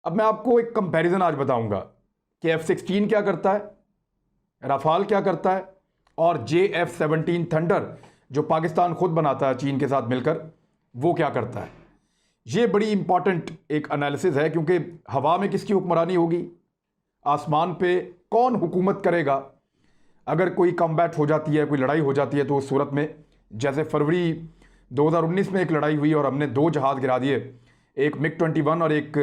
अब मैं आपको एक कंपैरिजन आज बताऊंगा कि F-16 क्या करता है, राफाल क्या करता है और JF-17 थंडर जो पाकिस्तान खुद बनाता है चीन के साथ मिलकर, वो क्या करता है। ये बड़ी इंपॉर्टेंट एक एनालिसिस है, क्योंकि हवा में किसकी हुक्मरानी होगी, आसमान पे कौन हुकूमत करेगा अगर कोई कम्बैट हो जाती है, कोई लड़ाई हो जाती है। तो उस सूरत में जैसे फरवरी 2019 में एक लड़ाई हुई और हमने 2 जहाज़ गिरा दिए, एक MiG-21 और एक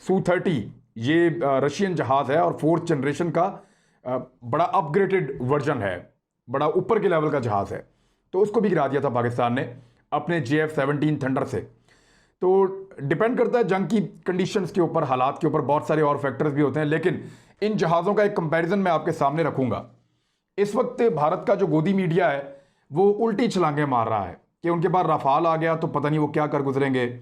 Su-30। ये रशियन जहाज़ है और 4th जनरेशन का बड़ा अपग्रेडेड वर्जन है, बड़ा ऊपर के लेवल का जहाज़ है। तो उसको भी गिरा दिया था पाकिस्तान ने अपने JF-17 थंडर से। तो डिपेंड करता है जंग की कंडीशंस के ऊपर, हालात के ऊपर, बहुत सारे और फैक्टर्स भी होते हैं। लेकिन इन जहाज़ों का एक कंपैरिजन मैं आपके सामने रखूंगा। इस वक्त भारत का जो गोदी मीडिया है वो उल्टी छलांगे मार रहा है कि उनके पास राफाल आ गया तो पता नहीं वो क्या कर गुजरेंगे,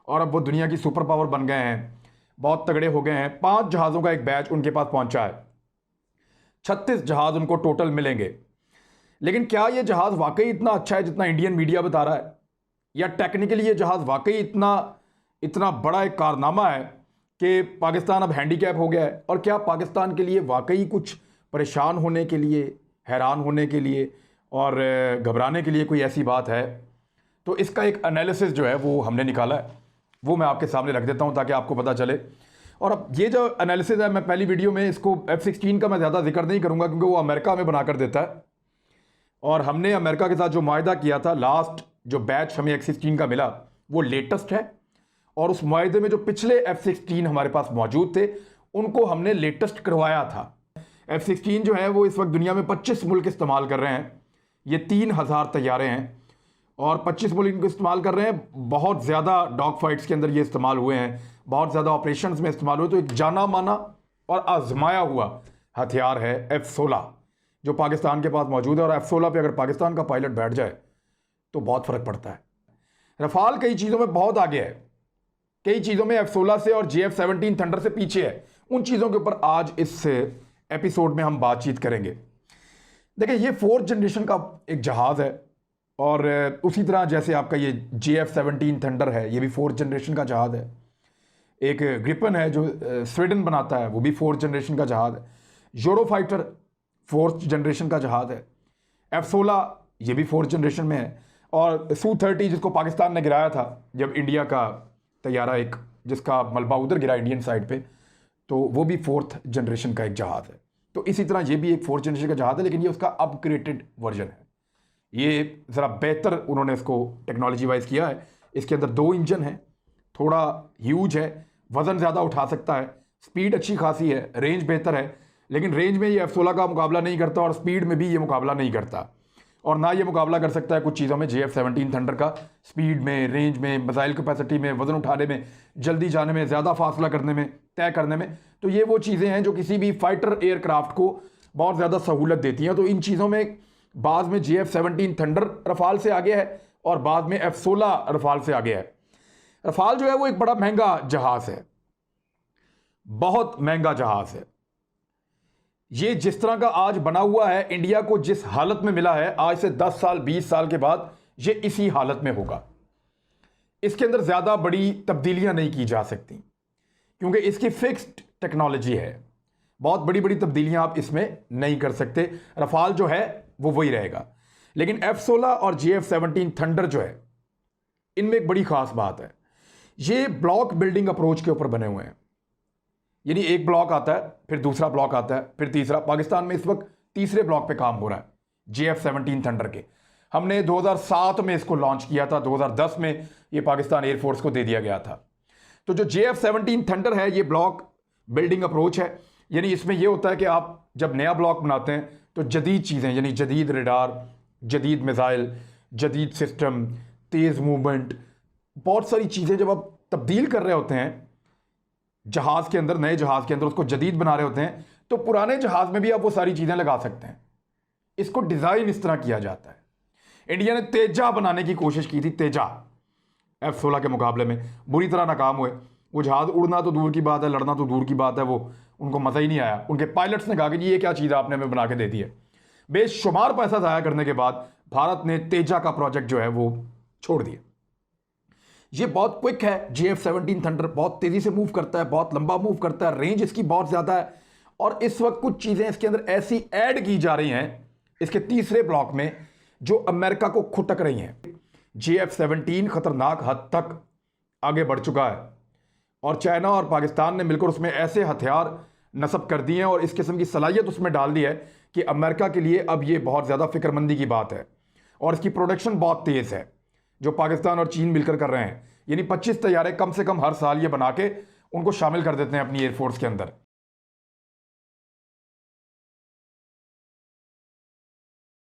और अब वो दुनिया की सुपर पावर बन गए हैं, बहुत तगड़े हो गए हैं। 5 जहाज़ों का एक बैच उनके पास पहुंचा है, 36 जहाज़ उनको टोटल मिलेंगे। लेकिन क्या ये जहाज़ वाकई इतना अच्छा है जितना इंडियन मीडिया बता रहा है, या टेक्निकली ये जहाज़ वाकई इतना बड़ा एक कारनामा है कि पाकिस्तान अब हैंडीकैप हो गया है। और क्या पाकिस्तान के लिए वाकई कुछ परेशान होने के लिए, हैरान होने के लिए और घबराने के लिए कोई ऐसी बात है। तो इसका एक एनालिसिस जो है वो हमने निकाला है, वो मैं आपके सामने रख देता हूं ताकि आपको पता चले। और अब ये जो एनालिसिस है, मैं पहली वीडियो में इसको F-16 का मैं ज़्यादा जिक्र नहीं करूंगा क्योंकि वो अमेरिका में बनाकर देता है, और हमने अमेरिका के साथ जो मुआहदा किया था, लास्ट जो बैच हमें F-16 का मिला वो लेटेस्ट है। और उस मुआहदे में जो पिछले F-16 हमारे पास मौजूद थे उनको हमने लेटेस्ट करवाया था। F-16 जो है वो इस वक्त दुनिया में 25 मुल्क इस्तेमाल कर रहे हैं। ये 3000 तैयारे हैं और 25 मुल्क इनको इस्तेमाल कर रहे हैं। बहुत ज़्यादा डॉग फाइट्स के अंदर ये इस्तेमाल हुए हैं, बहुत ज़्यादा ऑपरेशंस में इस्तेमाल हुए। तो एक जाना माना और आजमाया हुआ हथियार है F-16 जो पाकिस्तान के पास मौजूद है। और F-16 पे अगर पाकिस्तान का पायलट बैठ जाए तो बहुत फ़र्क पड़ता है। रफाल कई चीज़ों में बहुत आगे है, कई चीज़ों में F-16 से और JF-17 थंडर से पीछे है। उन चीज़ों के ऊपर आज इस एपिसोड में हम बातचीत करेंगे। देखिए, ये 4th जनरेशन का एक जहाज़ है और उसी तरह जैसे आपका ये JF-17 थंडर है, ये भी 4th जनरेशन का जहाज़ है। एक ग्रिपन है जो स्वीडन बनाता है, वो भी 4th जनरेशन का जहाज़ है। यूरोफाइटर 4th जनरेशन का जहाज़ है। F-16 ये भी 4th जनरेशन में है। और Su-30 जिसको पाकिस्तान ने गिराया था जब इंडिया का तैयारा एक जिसका मलबा उधर गिरा इंडियन साइड पे, तो वो भी 4th जनरेशन का एक जहाज़ है। तो इसी तरह ये भी एक 4th जनरेशन का जहाज़ है, लेकिन ये उसका अपग्रेडेड वर्जन है। ये ज़रा बेहतर उन्होंने इसको टेक्नोलॉजी वाइज किया है। इसके अंदर 2 इंजन है, थोड़ा ह्यूज है, वज़न ज़्यादा उठा सकता है, स्पीड अच्छी खासी है, रेंज बेहतर है। लेकिन रेंज में ये F-16 का मुकाबला नहीं करता और स्पीड में भी ये मुकाबला नहीं करता, और ना ये मुकाबला कर सकता है कुछ चीज़ों में JF-17 थंडर का, स्पीड में, रेंज में, मिसाइल कैपेसिटी में, वज़न उठाने में, जल्दी जाने में, ज़्यादा फासला करने में, तय करने में। तो ये वो चीज़ें हैं जो किसी भी फाइटर एयरक्राफ्ट को बहुत ज़्यादा सहूलत देती हैं। तो इन चीज़ों में बाद में JF-17 थंडर रफाल से आगे है और बाद में F-16 रफाल से आगे है। रफाल जो है वो एक बड़ा महंगा जहाज़ है, बहुत महंगा जहाज़ है। ये जिस तरह का आज बना हुआ है, इंडिया को जिस हालत में मिला है, आज से 10 साल 20 साल के बाद ये इसी हालत में होगा। इसके अंदर ज़्यादा बड़ी तब्दीलियां नहीं की जा सकती क्योंकि इसकी फिक्स्ड टेक्नोलॉजी है। बहुत बड़ी बड़ी तब्दीलियां आप इसमें नहीं कर सकते। रफाल जो है वो वही रहेगा। लेकिन F-16 और JF-17 थंडर जो है, इनमें एक बड़ी खास बात है, ये ब्लॉक बिल्डिंग अप्रोच के ऊपर बने हुए हैं। यानी एक ब्लॉक आता है, फिर दूसरा ब्लॉक आता है, फिर तीसरा। पाकिस्तान में इस वक्त तीसरे ब्लॉक पे काम हो रहा है JF-17 थंडर के। हमने 2007 में इसको लॉन्च किया था, 2010 में ये पाकिस्तान एयरफोर्स को दे दिया गया था। तो जो JF-17 थंडर है ये ब्लॉक बिल्डिंग अप्रोच है। यानी इसमें यह होता है कि आप जब नया ब्लॉक बनाते हैं तो जदीद चीज़ें, यानी जदीद रडार, जदीद मिसाइल, जदीद सिस्टम, तेज़ मूवमेंट, बहुत सारी चीज़ें जब आप तब्दील कर रहे होते हैं जहाज़ के अंदर, नए जहाज़ के अंदर उसको जदीद बना रहे होते हैं, तो पुराने जहाज़ में भी आप वो सारी चीज़ें लगा सकते हैं। इसको डिज़ाइन इस तरह किया जाता है। इंडिया ने तेजा बनाने की कोशिश की थी, तेजा F-16 के मुकाबले में, बुरी तरह नाकाम हुए। वो जहाज़ उड़ना तो दूर की बात है, लड़ना तो दूर की बात है, वो उनको मज़ा ही नहीं आया। उनके पायलट्स ने कहा कि ये क्या चीज़ आपने हमें बना के दे दी है। बेशुमार पैसा ज़ाया करने के बाद भारत ने तेजा का प्रोजेक्ट जो है वो छोड़ दिया। ये बहुत क्विक है। JF-17 थंडर बहुत तेज़ी से मूव करता है, बहुत लंबा मूव करता है, रेंज इसकी बहुत ज़्यादा है। और इस वक्त कुछ चीज़ें इसके अंदर ऐसी ऐड की जा रही हैं इसके तीसरे ब्लॉक में जो अमेरिका को खुटक रही हैं। JF-17 खतरनाक हद तक आगे बढ़ चुका है और चाइना और पाकिस्तान ने मिलकर उसमें ऐसे हथियार नस्ब कर दिए हैं और इस किस्म की सलाहियत उसमें डाल दी है कि अमेरिका के लिए अब ये बहुत ज़्यादा फिक्रमंदी की बात है। और इसकी प्रोडक्शन बहुत तेज़ है जो पाकिस्तान और चीन मिलकर कर रहे हैं, यानी 25 तैयारे कम से कम हर साल ये बना के उनको शामिल कर देते हैं अपनी एयरफोर्स के अंदर।